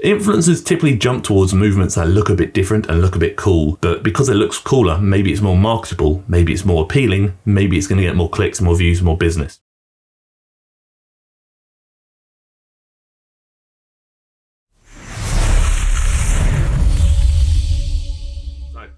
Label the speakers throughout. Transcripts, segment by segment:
Speaker 1: Influencers typically jump towards movements that look a bit different and look a bit cool, but because it looks cooler, maybe it's more marketable, maybe it's more appealing, maybe it's going to get more clicks, more views, more business.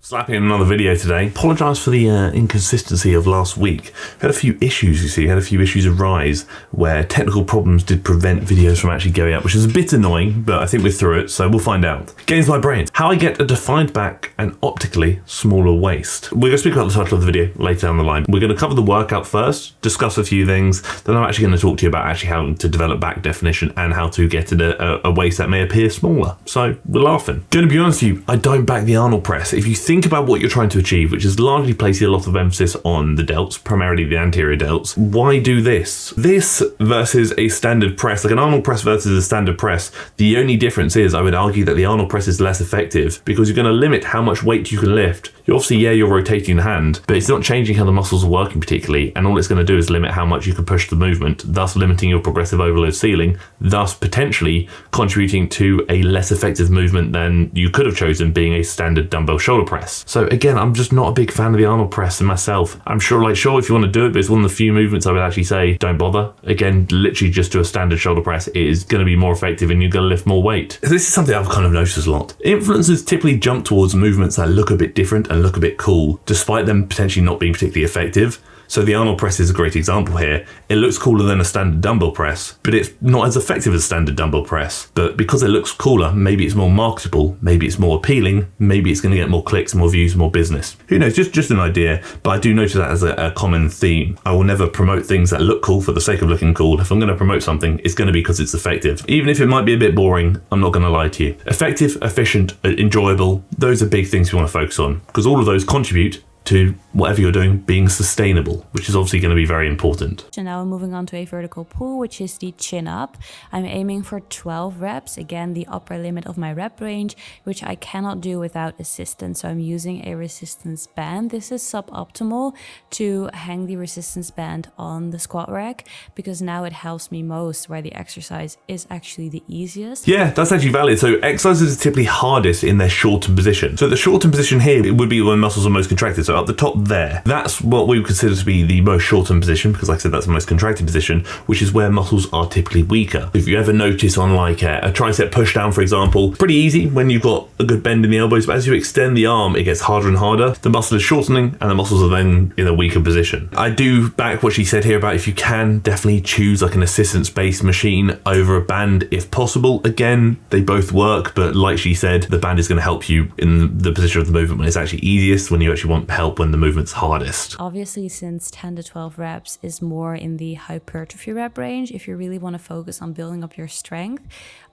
Speaker 1: Slapping in another video today. Apologise for the inconsistency of last week. Had a few issues, you see, had a few issues arise where technical problems did prevent videos from actually going out, which is a bit annoying, but I think we're through it, so we'll find out. GainsByBrains, how I get a defined back and optically smaller waist. We're going to speak about the title of the video later down the line. We're going to cover the workout first, discuss a few things, then I'm actually going to talk to you about actually how to develop back definition and how to get a waist that may appear smaller. So we're laughing. Going to be honest with you, I don't back the Arnold press. If you think about what you're trying to achieve, which is largely placing a lot of emphasis on the delts, primarily the anterior delts, why do this? This versus a standard press, like an Arnold press versus a standard press, the only difference is I would argue that the Arnold press is less effective because you're going to limit how much weight you can lift. You're rotating the hand, but it's not changing how the muscles are working particularly, and all it's going to do is limit how much you can push the movement, thus limiting your progressive overload ceiling, thus potentially contributing to a less effective movement than you could have chosen being a standard dumbbell shoulder press. So again, I'm just not a big fan of the Arnold press in myself. I'm sure if you want to do it, but it's one of the few movements I would actually say don't bother. Again, literally just do a standard shoulder press. It is going to be more effective and you're going to lift more weight. This is something I've kind of noticed a lot. Influencers typically jump towards movements that look a bit different and look a bit cool, despite them potentially not being particularly effective. So the Arnold press is a great example here. It looks cooler than a standard dumbbell press, but it's not as effective as standard dumbbell press. But because it looks cooler, maybe it's more marketable, maybe it's more appealing, maybe it's going to get more clicks, more views, more business. Who knows, just an idea, but I do notice that as a common theme. I will never promote things that look cool for the sake of looking cool. If I'm going to promote something, it's going to be because it's effective. Even if it might be a bit boring, I'm not going to lie to you. Effective, efficient, enjoyable, those are big things we want to focus on because all of those contribute to whatever you're doing being sustainable, which is obviously going to be very important.
Speaker 2: So now I'm moving on to a vertical pull, which is the chin up. I'm aiming for 12 reps, again the upper limit of my rep range, which I cannot do without assistance. So I'm using a resistance band. This is suboptimal to hang the resistance band on the squat rack because now it helps me most where the exercise is actually the easiest.
Speaker 1: Yeah, that's actually valid. So exercises are typically hardest in their shortened position. So the shortened position here, it would be when muscles are most contracted. So up the top there, that's what we would consider to be the most shortened position because like I said, that's the most contracted position, which is where muscles are typically weaker. If you ever notice on like a tricep push down, for example, pretty easy when you've got a good bend in the elbows, but as you extend the arm, it gets harder and harder. The muscle is shortening and the muscles are then in a weaker position. I do back what she said here about if you can, definitely choose like an assistance-based machine over a band if possible. Again, they both work, but like she said, the band is going to help you in the position of the movement when it's actually easiest, when you actually want help when the movement's hardest.
Speaker 2: Obviously, since 10 to 12 reps is more in the hypertrophy rep range, if you really want to focus on building up your strength,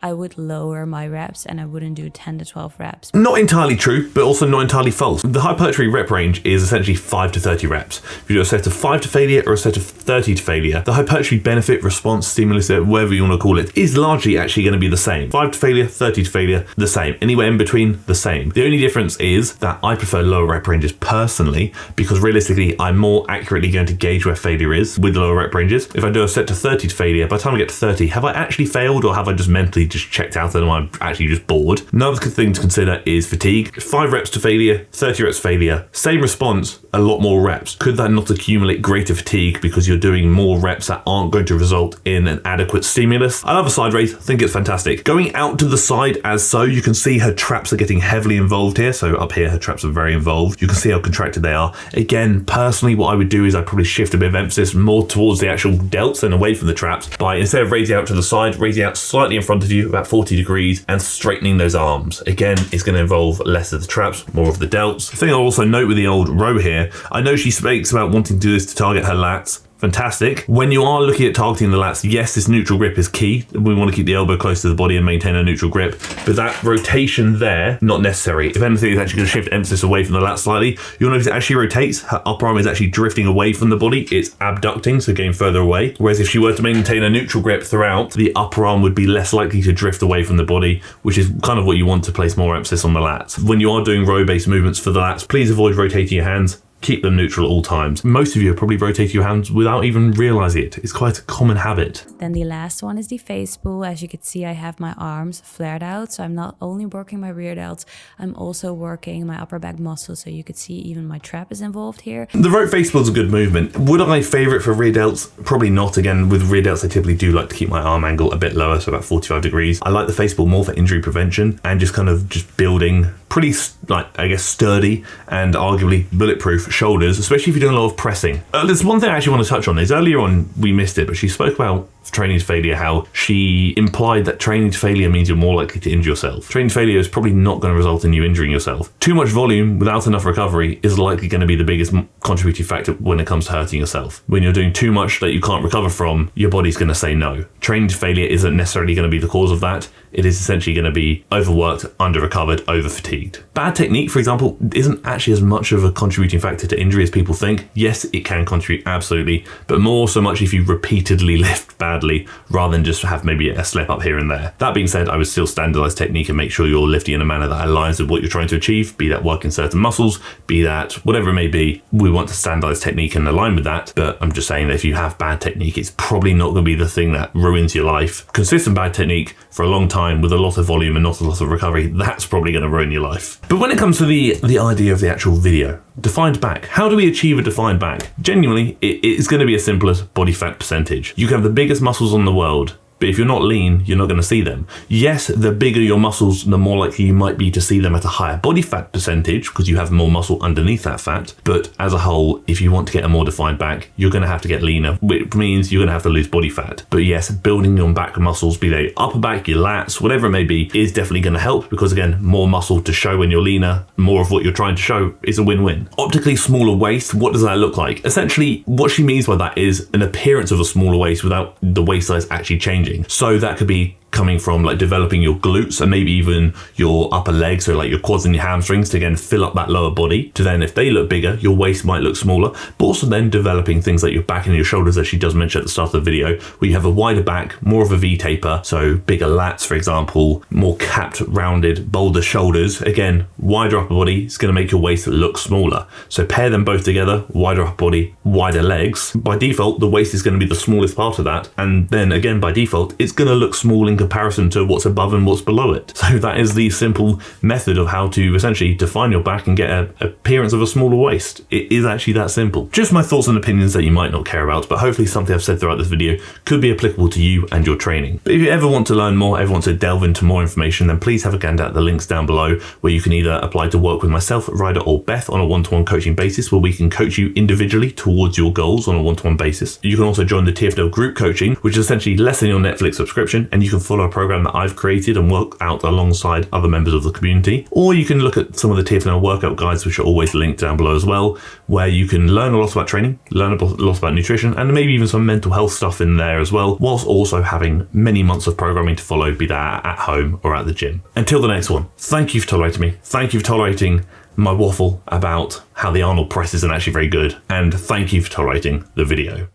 Speaker 2: I would lower my reps and I wouldn't do 10 to 12 reps. Not
Speaker 1: entirely true, but also not entirely false. The hypertrophy rep range is essentially 5 to 30 reps. If you do a set of 5 to failure or a set of 30 to failure, the hypertrophy benefit, response, stimulus, whatever you want to call it, is largely actually going to be the same. 5 to failure, 30 to failure, the same. Anywhere in between, the same. The only difference is that I prefer lower rep ranges personally because realistically, I'm more accurately going to gauge where failure is with the lower rep ranges. If I do a set to 30 to failure, by the time I get to 30, have I actually failed or have I just mentally just checked out and I'm actually just bored? Another thing to consider is fatigue. 5 reps to failure, 30 reps failure, same response, a lot more reps. Could that not accumulate greater fatigue because you're doing more reps that aren't going to result in an adequate stimulus? I love a side raise, I think it's fantastic. Going out to the side as so, you can see her traps are getting heavily involved here. So up here, her traps are very involved. You can see how contracted they are. Again, personally, what I would do is I'd probably shift a bit of emphasis more towards the actual delts and away from the traps by instead of raising out to the side, raising out slightly in front of you, about 40 degrees, and straightening those arms. Again, it's going to involve less of the traps, more of the delts. The thing I'll also note with the old row here, I know she speaks about wanting to do this to target her lats. Fantastic. When you are looking at targeting the lats, yes, this neutral grip is key. We want to keep the elbow close to the body and maintain a neutral grip, but that rotation there, not necessary. If anything, it's actually going to shift emphasis away from the lats slightly. You'll notice it actually rotates. Her upper arm is actually drifting away from the body. It's abducting, so getting further away. Whereas if she were to maintain a neutral grip throughout, the upper arm would be less likely to drift away from the body, which is kind of what you want to place more emphasis on the lats. When you are doing row-based movements for the lats, please avoid rotating your hands. keep them neutral at all times. Most of you are probably rotating your hands without even realizing it. It's quite a common habit.
Speaker 2: Then the last one is the face pull. As you can see, I have my arms flared out. So I'm not only working my rear delts, I'm also working my upper back muscles. So you could see even my trap is involved here.
Speaker 1: The rope face pull is a good movement. Would I favour it for rear delts? Probably not. Again, with rear delts, I typically do like to keep my arm angle a bit lower, so about 45 degrees. I like the face pull more for injury prevention and just kind of just building pretty, like, I guess, sturdy and arguably bulletproof shoulders, especially if you're doing a lot of pressing. There's one thing I actually want to touch on. Is earlier on we missed it, but she spoke about training to failure, how she implied that training to failure means you're more likely to injure yourself. Training to failure is probably not going to result in you injuring yourself. Too much volume without enough recovery is likely going to be the biggest contributing factor when it comes to hurting yourself. When you're doing too much that you can't recover from, your body's going to say no. Training to failure isn't necessarily going to be the cause of that. It is essentially going to be overworked, under-recovered, over-fatigued. Bad technique, for example, isn't actually as much of a contributing factor to injury as people think. Yes, it can contribute, absolutely, but more so much if you repeatedly lift badly rather than just have maybe a slip up here and there. That being said, I would still standardize technique and make sure you're lifting in a manner that aligns with what you're trying to achieve, be that working certain muscles, be that whatever it may be. We want to standardize technique and align with that, but I'm just saying that if you have bad technique, it's probably not going to be the thing that ruins your life. Consistent bad technique for a long time with a lot of volume and not a lot of recovery, that's probably going to ruin your life. But when it comes to the idea of the actual video, defined back, how do we achieve a defined back? Genuinely, it is going to be as simple as body fat percentage. You can have the biggest muscles in the world, but if you're not lean, you're not going to see them. Yes, the bigger your muscles, the more likely you might be to see them at a higher body fat percentage because you have more muscle underneath that fat. But as a whole, if you want to get a more defined back, you're going to have to get leaner, which means you're going to have to lose body fat. But yes, building your back muscles, be they upper back, your lats, whatever it may be, is definitely going to help because, again, more muscle to show when you're leaner, more of what you're trying to show is a win-win. Optically smaller waist, what does that look like? Essentially, what she means by that is an appearance of a smaller waist without the waist size actually changing. So that could be coming from like developing your glutes and maybe even your upper legs, so like your quads and your hamstrings, to again fill up that lower body, to then if they look bigger, your waist might look smaller, but also then developing things like your back and your shoulders, as she does mention at the start of the video, where you have a wider back, more of a V taper, so bigger lats, for example, more capped, rounded, bolder shoulders. Again, wider upper body is going to make your waist look smaller. So pair them both together, wider upper body, wider legs. By default, the waist is going to be the smallest part of that, and then again by default, it's going to look small in comparison to what's above and what's below it. So that is the simple method of how to essentially define your back and get an appearance of a smaller waist. It is actually that simple. Just my thoughts and opinions that you might not care about, but hopefully something I've said throughout this video could be applicable to you and your training. But if you ever want to learn more, ever want to delve into more information, then please have a gander at the links down below where you can either apply to work with myself, Ryder, or Beth on a one-to-one coaching basis, where we can coach you individually towards your goals on a one-to-one basis. You can also join the TFL group coaching, which is essentially less than your Netflix subscription, and you can follow a program that I've created and work out alongside other members of the community. Or you can look at some of the TFL workout guides, which are always linked down below as well, where you can learn a lot about training, learn a lot about nutrition, and maybe even some mental health stuff in there as well, whilst also having many months of programming to follow, be that at home or at the gym. Until the next one, thank you for tolerating me. Thank you for tolerating my waffle about how the Arnold press isn't actually very good. And thank you for tolerating the video.